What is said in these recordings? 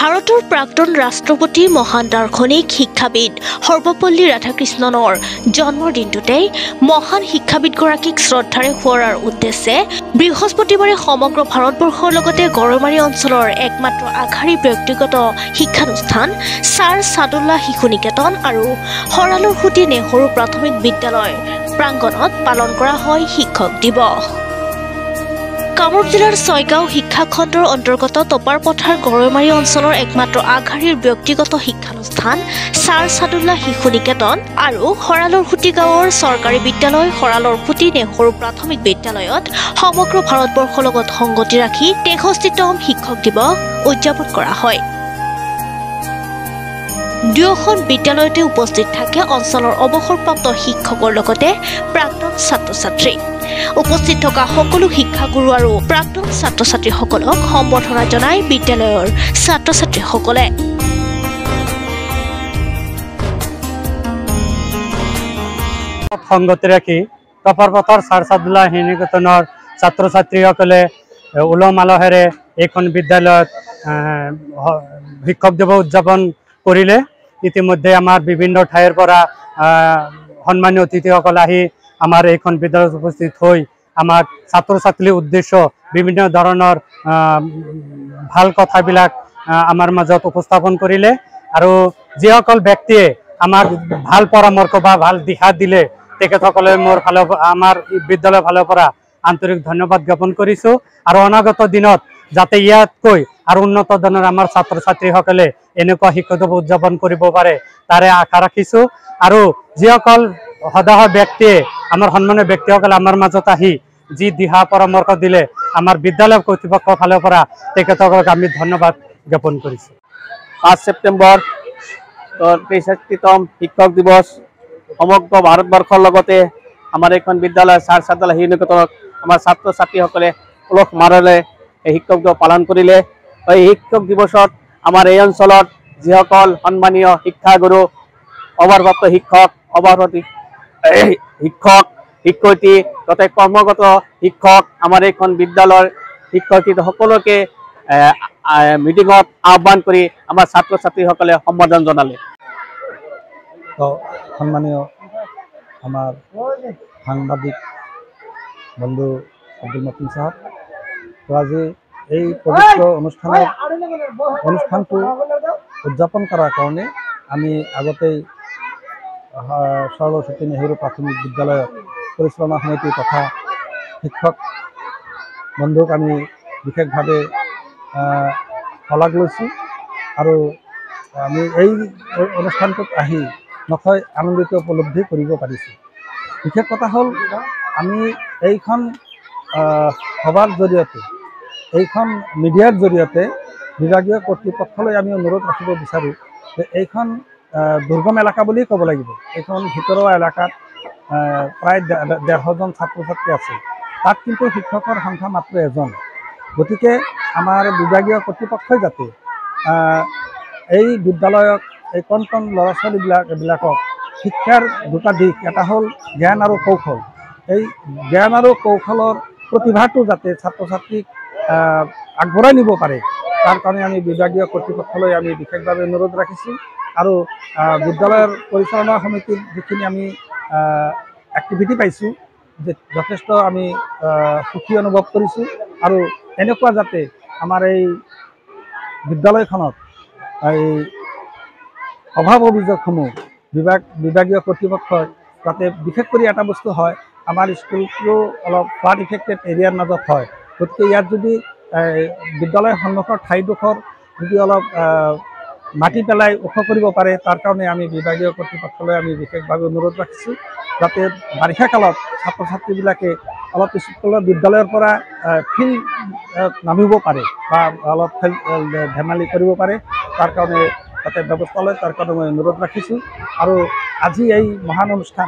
ভাৰতৰ প্ৰাক্তন ৰাষ্ট্ৰপতি মহান দাৰ্শনিক শিক্ষাবিদ সৰ্বপল্লী ৰাধাকৃষ্ণনৰ জন্মদিনটোতেই মহান শিক্ষাবিদগৰাকীক শ্ৰদ্ধাৰে সোঁৱৰাৰ উদ্দেশ্যে বৃহস্পতিবাৰে সমগ্ৰ ভাৰতবৰ্ষৰ লগতে গড়মাৰী অঞ্চলৰ একমাত্ৰ আগশাৰীৰ ব্যক্তিগত শিক্ষানুষ্ঠান ছাৰ ছাদুল্লাহ শিশু নিকেতন আৰু হৰালৰ সুতি নেহৰু প্ৰাথমিক বিদ্যালয় প্ৰাংগণত পালন কৰা হয় শিক্ষক দিৱস। কামৰূপ জিলাৰ ছয়গাঁও শিক্ষাখণ্ডৰ অন্তৰ্গত টপাৰপথাৰ গড়মাৰী অঞ্চলৰ একমাত্ৰ আগশাৰীৰ ব্যক্তিগত শিক্ষানুষ্ঠান ছাৰ ছাদুল্লাহ শিশু নিকেতন আৰু হৰালৰ সুতি গাঁৱৰ চৰকাৰী বিদ্যালয় হৰালৰ সুতি নেহৰু প্ৰাথমিক বিদ্যালয়ত সমগ্ৰ ভাৰতবৰ্ষৰ লগত সংগতি ৰাখি ৬৩তম শিক্ষক দিৱস উদযাপন কৰা হয়। দুয়োখন বিদ্যালয়তে উপস্থিত থাকে অঞ্চলৰ অৱসৰপ্ৰাপ্ত শিক্ষকৰ লগতে প্ৰাক্তন ছাত্ৰ-ছাত্ৰী। উপস্থিত থকা সকলো শিক্ষাগুৰু আৰু প্ৰাক্তন ছাত্ৰ-ছাত্ৰীসকলক সম্বৰ্ধনা জনাই বিদ্যালয়ৰ ছাত্ৰ-ছাত্ৰীসকলে। সংগতি ৰাখি টপাৰপথাৰ ছাৰ ছাদুল্লাহ শিশু নিকেতনৰ ছাত্ৰ-ছাত্ৰীসকলে উলহ মালহেৰে এইখন বিদ্যালয়ত শিক্ষক দিৱস উদযাপন কৰিলে। ইতিমধ্যে আমাৰ বিভিন্ন ঠাইৰ পৰা সন্মানীয় অতিথিসকল আহি আমাৰ এইখন বিদ্যালয়ত উপস্থিত হৈ আমাক ছাত্ৰ ছাত্ৰীৰ উদ্দেশ্য বিভিন্ন ধৰণৰ ভাল কথাবিলাক আমাৰ মাজত উপস্থাপন কৰিলে আৰু যিসকল ব্যক্তিয়ে আমাক ভাল পৰামৰ্শ বা ভাল দিহা দিলে তেখেতসকলে আমাৰ বিদ্যালয়ৰ ফালৰ পৰা আন্তৰিক ধন্যবাদ জ্ঞাপন কৰিছোঁ আৰু অনাগত দিনত যাতে ইয়াতকৈ আৰু উন্নত ধৰণৰ আমাৰ ছাত্ৰ ছাত্ৰীসকলে এনেকুৱা শিক্ষক দিৱস উদযাপন কৰিব পাৰে তাৰে আশা ৰাখিছোঁ। আৰু যিসকল সদায় ব্যক্তিয়ে আমাৰ সন্মানীয় ব্যক্তিসকলে আমাৰ মাজত আহি যি দিহা পৰামৰ্শ দিলে আমাৰ বিদ্যালয় কৰ্তৃপক্ষৰ ফালৰ পৰা তেখেতসকলক আমি ধন্যবাদ জ্ঞাপন কৰিছোঁ। ৫ ছেপ্টেম্বৰ ৬৩তম শিক্ষক দিৱস সমগ্ৰ ভাৰতবৰ্ষৰ লগতে আমাৰ এইখন বিদ্যালয় ছাৰ ছাদুল্লাহ শিশু নিকেতনত আমাৰ ছাত্ৰ ছাত্ৰীসকলে উলহ মালহেৰে এই শিক্ষক দিৱস পালন কৰিলে। এই শিক্ষক দিৱসত আমাৰ এই অঞ্চলত যিসকল সন্মানীয় শিক্ষাগুৰু অৱসৰপ্ৰাপ্ত শিক্ষক শিক্ষক শিক্ষয়িত্ৰী তথা কৰ্মগত শিক্ষক আমাৰ এইখন বিদ্যালয়ৰ শিক্ষয়িত্ৰী সকলোকে মিটিঙত আহ্বান কৰি আমাৰ ছাত্ৰ ছাত্ৰীসকলে সম্বোধন জনালে। সন্মানীয় আমাৰ সাংবাদিক বন্ধু আব্দুল মতিন সাহেব, তো আজি এই পবিত্ৰ অনুষ্ঠানটো উদযাপন কৰাৰ কাৰণে আমি আগতেই সৰস্বতী নেহৰু প্ৰাথমিক বিদ্যালয়ৰ পৰিচালনা সমিতি তথা শিক্ষক বন্ধুক আমি বিশেষভাৱে শলাগ লৈছোঁ আৰু আমি এই অনুষ্ঠানটোত আহি নথৈ আনন্দিত উপলব্ধি কৰিব পাৰিছোঁ। বিশেষ কথা হ'ল আমি এইখন সভাৰ জৰিয়তে এইখন মিডিয়াৰ জৰিয়তে বিভাগীয় কৰ্তৃপক্ষলৈ আমি অনুৰোধ ৰাখিব বিচাৰোঁ যে এইখন দুৰ্গম এলেকা বুলিয়েই ক'ব লাগিব। এইখন ভিতৰুৱা এলেকাত প্ৰায় ১৫০জন ছাত্ৰ ছাত্ৰী আছে, তাত কিন্তু শিক্ষকৰ সংখ্যা মাত্ৰ এজন। গতিকে আমাৰ বিভাগীয় কৰ্তৃপক্ষই যাতে এই বিদ্যালয়ক এই কণ ল'ৰা ছোৱালীবিলাকক শিক্ষাৰ দুটা দিশ, এটা হ'ল জ্ঞান আৰু কৌশল, এই জ্ঞান আৰু কৌশলৰ প্ৰতিভাটো যাতে ছাত্ৰ ছাত্ৰীক আগবঢ়াই নিব পাৰে তাৰ কাৰণে আমি বিভাগীয় কৰ্তৃপক্ষলৈ আমি বিশেষভাৱে অনুৰোধ ৰাখিছোঁ। আৰু বিদ্যালয়ৰ পৰিচালনা সমিতিৰ যিখিনি আমি এক্টিভিটি পাইছোঁ যে যথেষ্ট আমি সুখী অনুভৱ কৰিছোঁ আৰু এনেকুৱা যাতে আমাৰ এই বিদ্যালয়খনত এই অভাৱ অভিযোগসমূহ বিভাগীয় কৰ্তৃপক্ষই যাতে বিশেষ কৰি এটা বস্তু হয়, আমাৰ স্কুলটো অলপ ফ্লাড ইফেক্টেড এৰিয়াৰ মাজত হয়। গতিকে ইয়াত যদি বিদ্যালয়ৰ সন্মুখৰ ঠাইডোখৰ যদি অলপ মাটি পেলাই ওখ কৰিব পাৰে তাৰ কাৰণে আমি বিভাগীয় কৰ্তৃপক্ষলৈ আমি বিশেষভাৱে অনুৰোধ ৰাখিছোঁ যাতে বাৰিষা কালত ছাত্ৰ ছাত্ৰীবিলাকে অলপ স্কুলৰ বিদ্যালয়ৰ পৰা ফিল্ড নামিব পাৰে বা অলপ খেল ধেমালি কৰিব পাৰে তাৰ কাৰণে যাতে ব্যৱস্থা লয় তাৰ কাৰণে মই অনুৰোধ ৰাখিছোঁ। আৰু আজি এই মহান অনুষ্ঠান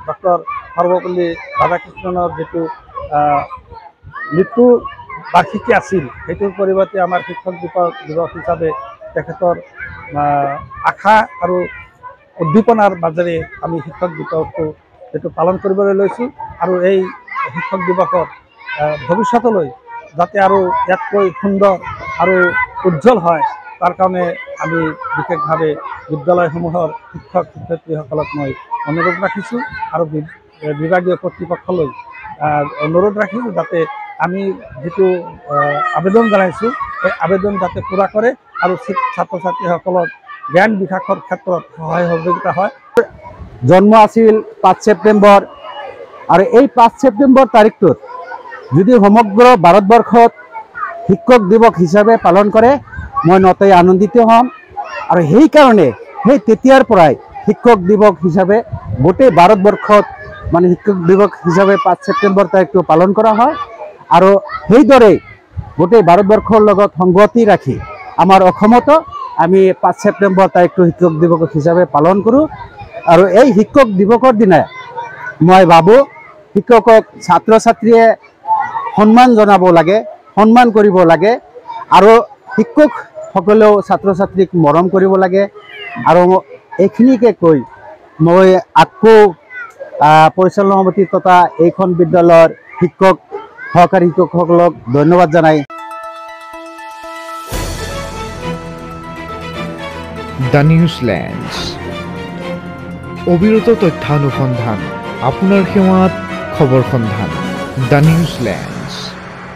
ডক্টৰ সৰ্বপল্লী ৰাধাকৃষ্ণনৰ যিটো মৃত্যু বাৰ্ষিকী আছিল সেইটোৰ পৰিৱৰ্তে আমাৰ শিক্ষক দিৱস হিচাপে তেখেতৰ আশা আৰু উদ্দীপনাৰ মাজেৰে আমি শিক্ষক দিৱসটো এইটো পালন কৰিবলৈ লৈছোঁ। আৰু এই শিক্ষক দিৱসত ভৱিষ্যতলৈ যাতে আৰু ইয়াতকৈ সুন্দৰ আৰু উজ্জ্বল হয় তাৰ কাৰণে আমি বিশেষভাৱে বিদ্যালয়সমূহৰ শিক্ষক শিক্ষয়িত্ৰীসকলক মই অনুৰোধ ৰাখিছোঁ আৰু বিভাগীয় কৰ্তৃপক্ষলৈ অনুৰোধ ৰাখিছোঁ যাতে আমি যিটো আবেদন জনাইছোঁ এই আবেদন যাতে পূৰা কৰে আৰু ছাত্ৰ ছাত্ৰীসকলক জ্ঞান বিকাশৰ ক্ষেত্ৰত সহায় সহযোগিতা হয়। জন্ম আছিল 5 ছেপ্টেম্বৰ আৰু এই 5 ছেপ্টেম্বৰ তাৰিখটোত যদি সমগ্ৰ ভাৰতবৰ্ষত শিক্ষক দিৱস হিচাপে পালন কৰে মই নথৈ আনন্দিত হ'ম আৰু সেইকাৰণে তেতিয়াৰ পৰাই শিক্ষক দিৱস হিচাপে গোটেই ভাৰতবৰ্ষত মানে শিক্ষক দিৱস হিচাপে 5 ছেপ্টেম্বৰ তাৰিখটো পালন কৰা হয় আৰু সেইদৰে গোটেই ভাৰতবৰ্ষৰ লগত সংগতি ৰাখি আমাৰ অসমতো আমি 5 ছেপ্টেম্বৰ তাৰিখটো শিক্ষক দিৱস হিচাপে পালন কৰোঁ আৰু এই শিক্ষক দিৱসৰ দিনা মই ভাবোঁ শিক্ষকক ছাত্ৰ ছাত্ৰীয়ে সন্মান জনাব লাগে, সন্মান কৰিব লাগে আৰু শিক্ষকসকলেও ছাত্ৰ ছাত্ৰীক মৰম কৰিব লাগে আৰু এইখিনিকে কৈ মই আকৌ পৰিচালনা সমিতি তথা এইখন বিদ্যালয়ৰ শিক্ষক সহকাৰী শিক্ষকসকলক ধন্যবাদ জনাই দ্য নিউজলেণ্ডছ অবিৰত তথ্যানুসন্ধান আপোনাৰ সেৱাত খবৰ সন্ধান দ্য নিউজলেণ্ড।